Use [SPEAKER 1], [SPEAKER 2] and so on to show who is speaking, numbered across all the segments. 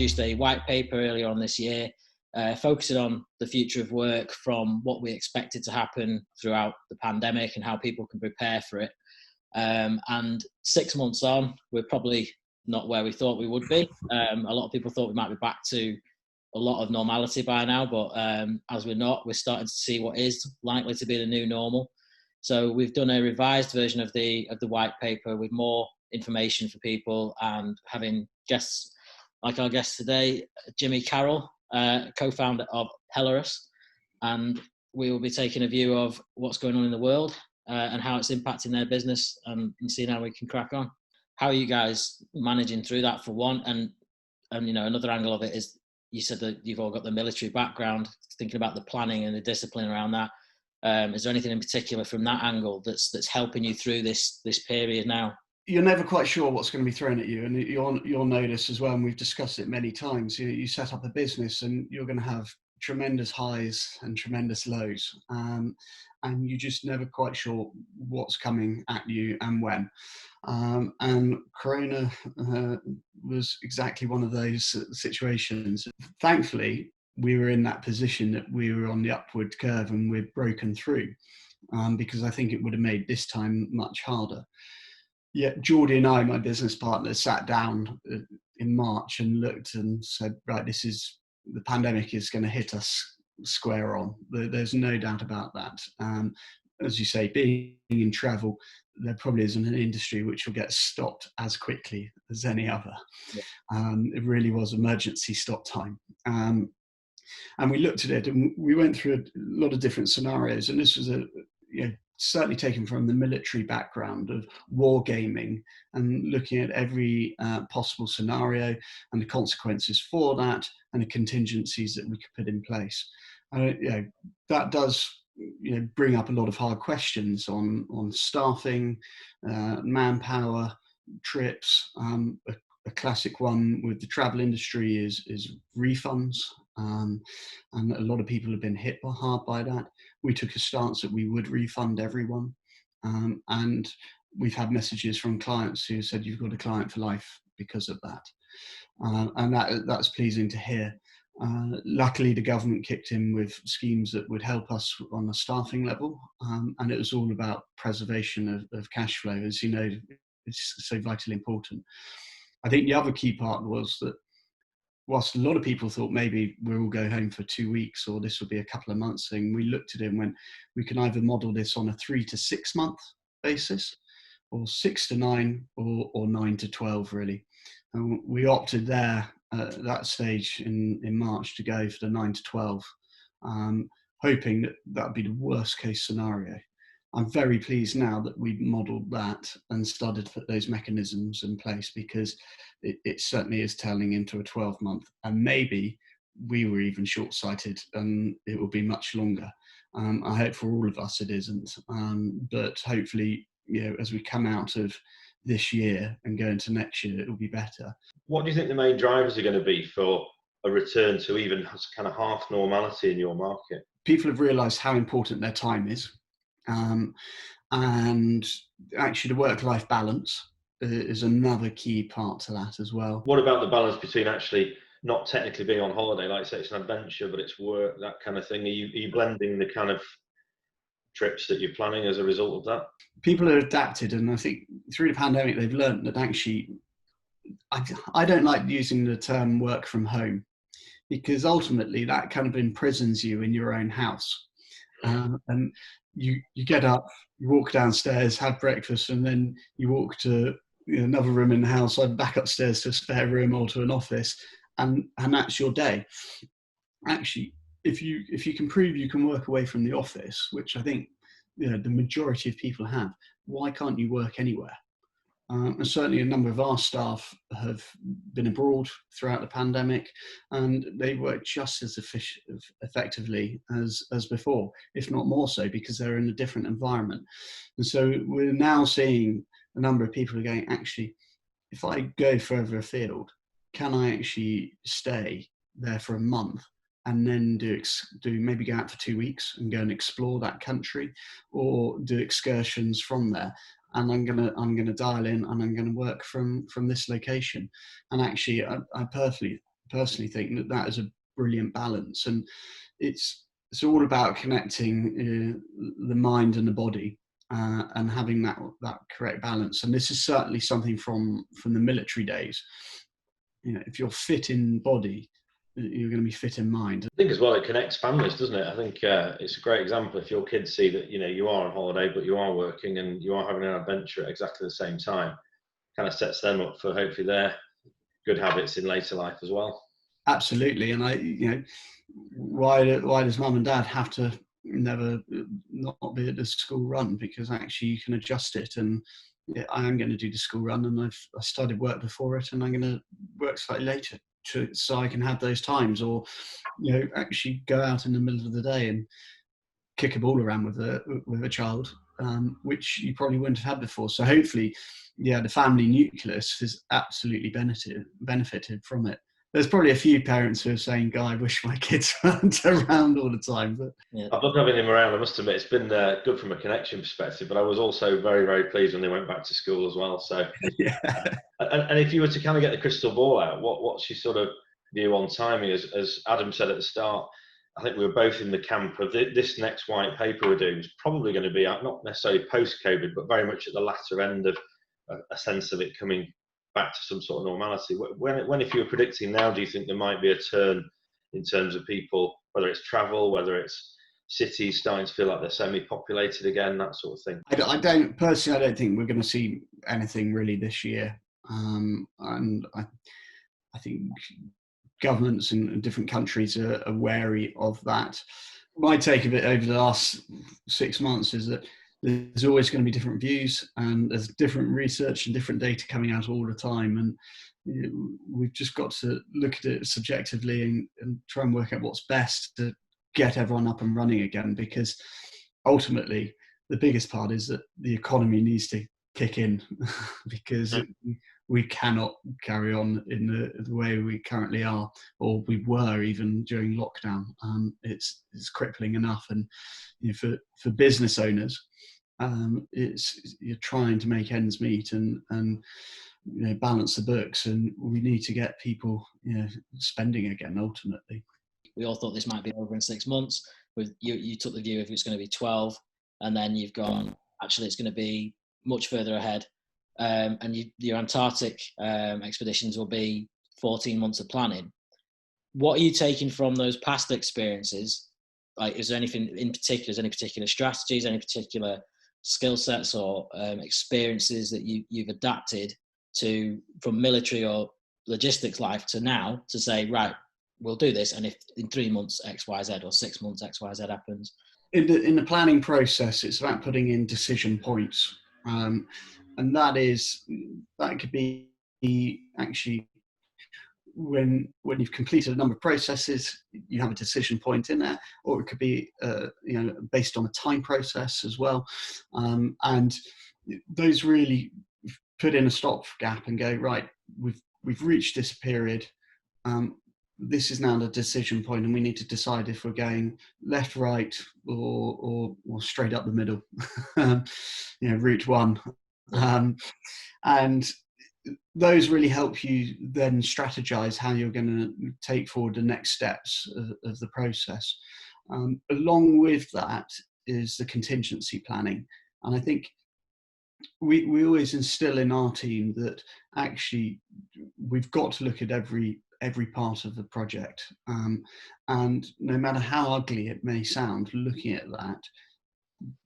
[SPEAKER 1] produced a white paper earlier on this year, focusing on the future of work from what we expected to happen throughout the pandemic and how people can prepare for it. And 6 months on, we're probably not where we thought we would be. A lot of people thought we might be back to a lot of normality by now, but as we're not, we're starting to see what is likely to be the new normal. So we've done a revised version of the white paper with more information for people, and having guests like our guest today, Jimmy Carroll, co-founder of Pelorus, and we will be taking a view of what's going on in the world and how it's impacting their business, and seeing how we can crack on. How are you guys managing through that, for one? And you know, another angle of it is, you said that you've all got the military background, thinking about the planning and the discipline around that. Is there anything in particular from that angle that's helping you through this period now?
[SPEAKER 2] You're never quite sure what's going to be thrown at you, and you'll notice as well, and we've discussed it many times, you set up a business and you're going to have tremendous highs and tremendous lows, and you're just never quite sure what's coming at you and when. And Corona was exactly one of those situations. Thankfully, we were in that position that we were on the upward curve and we've broken through, because I think it would have made this time much harder. Yeah, Geordie and I, my business partner, sat down in March and looked and said, right, the pandemic is going to hit us square on. There's no doubt about that. As you say, being in travel, there probably isn't an industry which will get stopped as quickly as any other. Yeah. It really was emergency stop time. And we looked at it and we went through a lot of different scenarios. And this was certainly taken from the military background of wargaming and looking at every possible scenario and the consequences for that and the contingencies that we could put in place. That does bring up a lot of hard questions on staffing, manpower, trips. A classic one with the travel industry is refunds. And a lot of people have been hit hard by that. We took a stance that we would refund everyone. And we've had messages from clients who said, you've got a client for life because of that. And that's pleasing to hear. Luckily, the government kicked in with schemes that would help us on the staffing level. And it was all about preservation of cash flow. As you know, it's so vitally important. I think the other key part was that whilst a lot of people thought maybe we'll all go home for 2 weeks or this will be a couple of months thing, we looked at it and went, we can either model this on a 3 to 6 month basis, or 6 to 9, or 9 to 12 really. And we opted there at that stage in March to go for the 9 to 12, hoping that would be the worst case scenario. I'm very pleased now that we've modelled that and started to put those mechanisms in place, because it certainly is telling into a 12-month, and maybe we were even short-sighted and it will be much longer. I hope for all of us it isn't, but hopefully, as we come out of this year and go into next year, it will be better.
[SPEAKER 3] What do you think the main drivers are going to be for a return to even kind of half normality in your market?
[SPEAKER 2] People have realised how important their time is. And actually the work-life balance is another key part to that as well.
[SPEAKER 3] What about the balance between actually not technically being on holiday, like say it's an adventure, but it's work, that kind of thing? Are you blending the kind of trips that you're planning as a result of that?
[SPEAKER 2] People are adapted, and I think through the pandemic they've learned that actually, I don't like using the term work from home, because ultimately that kind of imprisons you in your own house. And you get up, you walk downstairs, have breakfast, and then you walk to another room in the house, either back upstairs to a spare room or to an office, and that's your day. Actually, if you can prove you can work away from the office, which I think the majority of people have, why can't you work anywhere? And certainly a number of our staff have been abroad throughout the pandemic, and they work just as effectively as before, if not more so, because they're in a different environment. And so we're now seeing a number of people are going, actually, if I go further afield, can I actually stay there for a month and then do maybe go out for 2 weeks and go and explore that country, or do excursions from there? And I'm gonna dial in and I'm gonna work from this location. And actually, I personally think that that is a brilliant balance, and it's all about connecting the mind and the body, and having that correct balance. And this is certainly something from the military days. You know, if you're fit in body, you're going to be fit in mind.
[SPEAKER 3] I think as well, it connects families, doesn't it? I think it's a great example. If your kids see that, you know, you are on holiday, but you are working and you are having an adventure at exactly the same time, kind of sets them up for hopefully their good habits in later life as well.
[SPEAKER 2] Absolutely. And you know, why does mum and dad have to never not be at the school run? Because actually you can adjust it, and I am going to do the school run, and I started work before it, and I'm going to work slightly later so I can have those times, or, you know, actually go out in the middle of the day and kick a ball around with a child, which you probably wouldn't have had before. So hopefully, yeah, the family nucleus has absolutely benefited from it. There's probably a few parents who are saying, "God, I wish my kids weren't around all the time." But
[SPEAKER 3] yeah. I've loved having him around. I must admit, it's been good from a connection perspective. But I was also very, very pleased when they went back to school as well. So,
[SPEAKER 2] yeah.
[SPEAKER 3] And if you were to kind of get the crystal ball out, what's your sort of view on timing? As Adam said at the start, I think we were both in the camp of this next white paper we're doing is probably going to be not necessarily post-COVID, but very much at the latter end of a sense of it coming back to some sort of normality. When if you were predicting now, do you think there might be a turn in terms of people, whether it's travel, whether it's cities starting to feel like they're semi-populated again, that sort of thing?
[SPEAKER 2] I don't think we're going to see anything really this year, and I think governments in different countries are wary of that. My take of it over the last 6 months is that there's always going to be different views, and there's different research and different data coming out all the time. And you know, we've just got to look at it subjectively and try and work out what's best to get everyone up and running again, because ultimately the biggest part is that the economy needs to kick in because we cannot carry on in the way we currently are, or we were even during lockdown. It's crippling enough, and you know, for business owners, you're trying to make ends meet and you know, balance the books, and we need to get people, you know, spending again. Ultimately,
[SPEAKER 1] we all thought this might be over in 6 months. With you took the view if it's going to be 12, and then you've gone, actually it's going to be much further ahead. And your Antarctic expeditions will be 14 months of planning. What are you taking from those past experiences? Like, is there anything in particular, any particular strategies, any particular skill sets or experiences that you've adapted to from military or logistics life to now to say, right, we'll do this, and if in 3 months X, Y, Z, or 6 months X, Y, Z happens?
[SPEAKER 2] In the planning process, it's about putting in decision points. And that could be actually when you've completed a number of processes, you have a decision point in there, or it could be you know, based on a time process as well. And those really put in a stopgap and go, right, we've reached this period. This is now the decision point, and we need to decide if we're going left, right, or straight up the middle. You know, route one. And those really help you then strategize how you're going to take forward the next steps of the process. Along with that is the contingency planning. And I think we always instill in our team that actually we've got to look at every part of the project. And no matter how ugly it may sound, looking at that,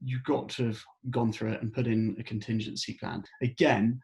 [SPEAKER 2] you've got to have gone through it and put in a contingency plan. Again,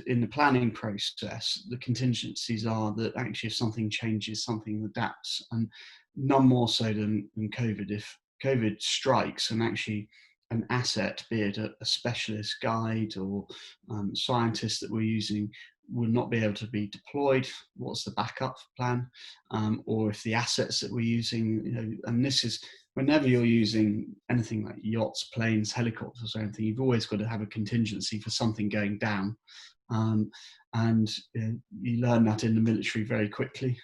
[SPEAKER 2] in the planning process, the contingencies are that actually if something changes, something adapts, and none more so than COVID. If COVID strikes and actually an asset, be it a specialist guide or scientist that we're using, will not be able to be deployed, what's the backup plan? Or if the assets that we're using, you know, and this is whenever you're using anything like yachts, planes, helicopters or anything, you've always got to have a contingency for something going down. And you learn that in the military very quickly.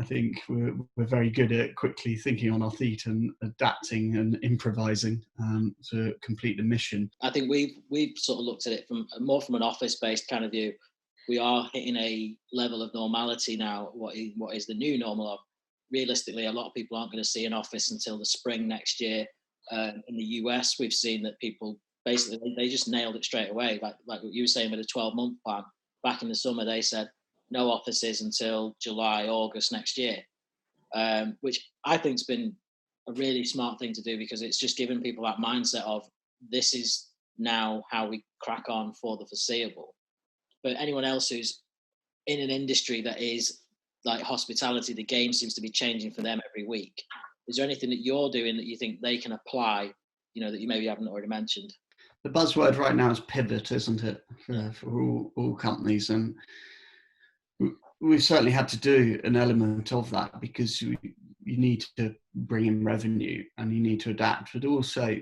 [SPEAKER 2] I think we're very good at quickly thinking on our feet and adapting and improvising to complete the mission.
[SPEAKER 1] I think we've sort of looked at it from an office-based kind of view. we are hitting a level of normality now. What is the new normal of? Realistically, a lot of people aren't going to see an office until the spring next year. In the US, we've seen that people basically they just nailed it straight away. Like what you were saying with a 12-month plan. Back in the summer, they said no offices until July, August next year, which I think's been a really smart thing to do, because it's just given people that mindset of this is now how we crack on for the foreseeable. But anyone else who's in an industry that is like hospitality, the game seems to be changing for them every week. Is there anything that you're doing that you think they can apply, that you maybe haven't already mentioned?
[SPEAKER 2] The buzzword right now is pivot, isn't it, for all companies? And we've certainly had to do an element of that, because you need to bring in revenue and you need to adapt. But also,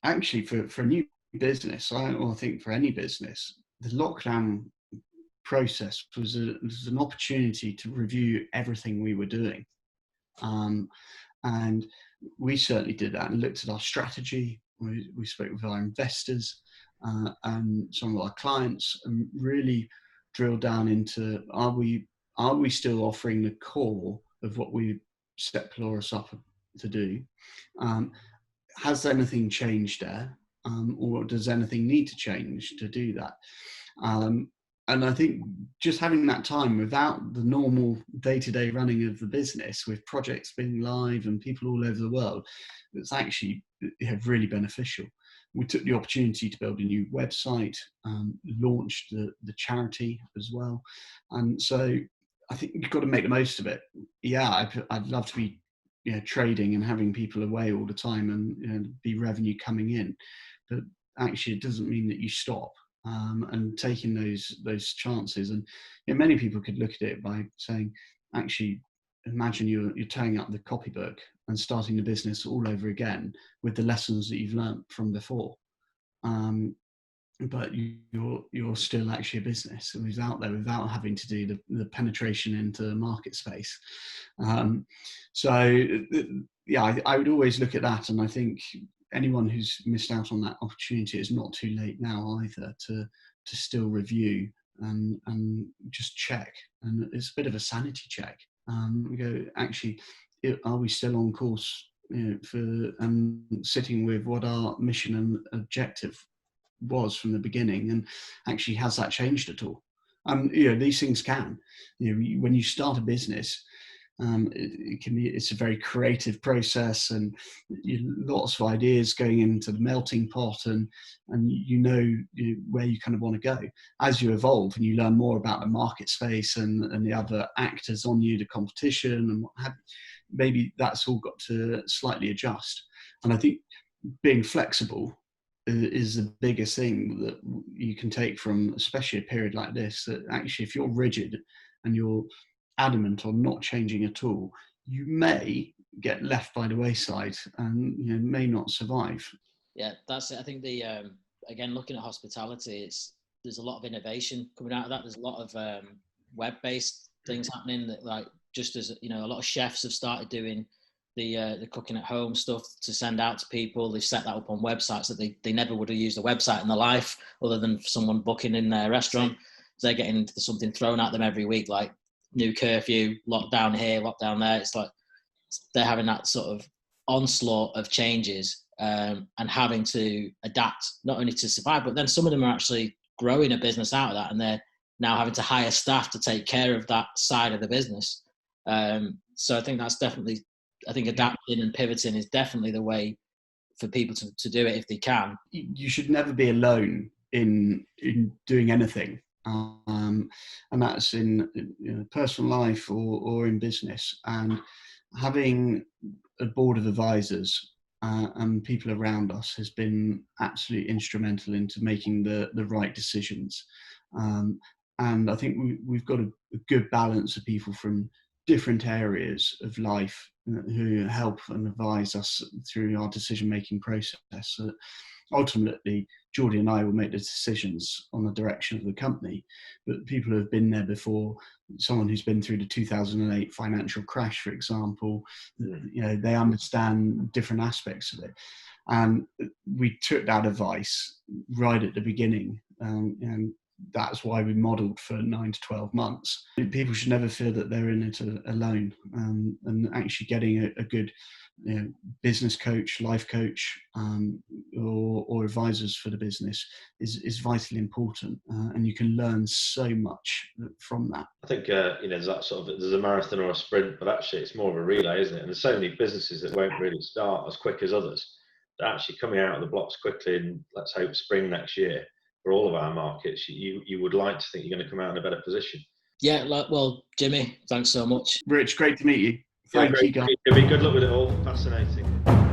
[SPEAKER 2] actually, for a new business, I think for any business, the lockdown process was an opportunity to review everything we were doing. And we certainly did that and looked at our strategy. We spoke with our investors and some of our clients, and really drilled down into, are we still offering the core of what we set Pelorus up to do? Has anything changed there? Or does anything need to change to do that? And I think just having that time without the normal day-to-day running of the business, with projects being live and people all over the world, it's actually really beneficial. We took the opportunity to build a new website, launched the charity as well. And so I think you've got to make the most of it. Yeah, I'd love to be trading and having people away all the time and be revenue coming in. But actually, it doesn't mean that you stop. And taking those chances, and many people could look at it by saying, actually, imagine you're tearing up the copybook and starting the business all over again with the lessons that you've learned from before. But you're still actually a business who's out there without having to do the penetration into the market space. So yeah, I would always look at that, and I think anyone who's missed out on that opportunity, it's not too late now either to still review and just check. And it's a bit of a sanity check. We go, actually, are we still on course for sitting with what our mission and objective was from the beginning, and actually has that changed at all? These things can, when you start a business, it's a very creative process, and lots of ideas going into the melting pot, and where you kind of want to go. As you evolve and you learn more about the market space and the other actors on you, the competition and what have you, maybe that's all got to slightly adjust. And I think being flexible is the biggest thing that you can take from, especially a period like this, that actually if you're rigid and you're adamant on not changing at all, you may get left by the wayside and may not survive.
[SPEAKER 1] Yeah, that's it. I think again, looking at hospitality, there's a lot of innovation coming out of that. There's a lot of web-based things happening that, like, just as a lot of chefs have started doing the cooking at home stuff to send out to people. They've set that up on websites that they never would have used a website in their life, other than someone booking in their restaurant. They're getting something thrown at them every week, like new curfew, lockdown here, lockdown there. It's like they're having that sort of onslaught of changes and having to adapt, not only to survive, but then some of them are actually growing a business out of that, and they're now having to hire staff to take care of that side of the business. So I think that's definitely, adapting and pivoting is definitely the way for people to do it if they can.
[SPEAKER 2] You should never be alone in doing anything. And that's in personal life or in business. And having a board of advisors and people around us has been absolutely instrumental into making the right decisions. And I think we've got a good balance of people from different areas of life who help and advise us through our decision-making process. Ultimately, Geordie and I will make the decisions on the direction of the company, but people who have been there before, someone who's been through the 2008 financial crash, for example, they understand different aspects of it. And we took that advice right at the beginning, and that's why we modelled for 9 to 12 months. People should never feel that they're in it alone, and actually getting a good business coach, life coach, or advisors for the business is vitally important, and you can learn so much from that.
[SPEAKER 3] I think there's that sort of, there's a marathon or a sprint, but actually it's more of a relay, isn't it? And there's so many businesses that won't really start as quick as others. They're actually coming out of the blocks quickly, and let's hope spring next year for all of our markets, you would like to think you're going to come out in a better position.
[SPEAKER 1] Yeah, well, Jimmy, thanks so much.
[SPEAKER 2] Rich, great to meet you.
[SPEAKER 3] Thank you, guys. Good luck with it all. Fascinating.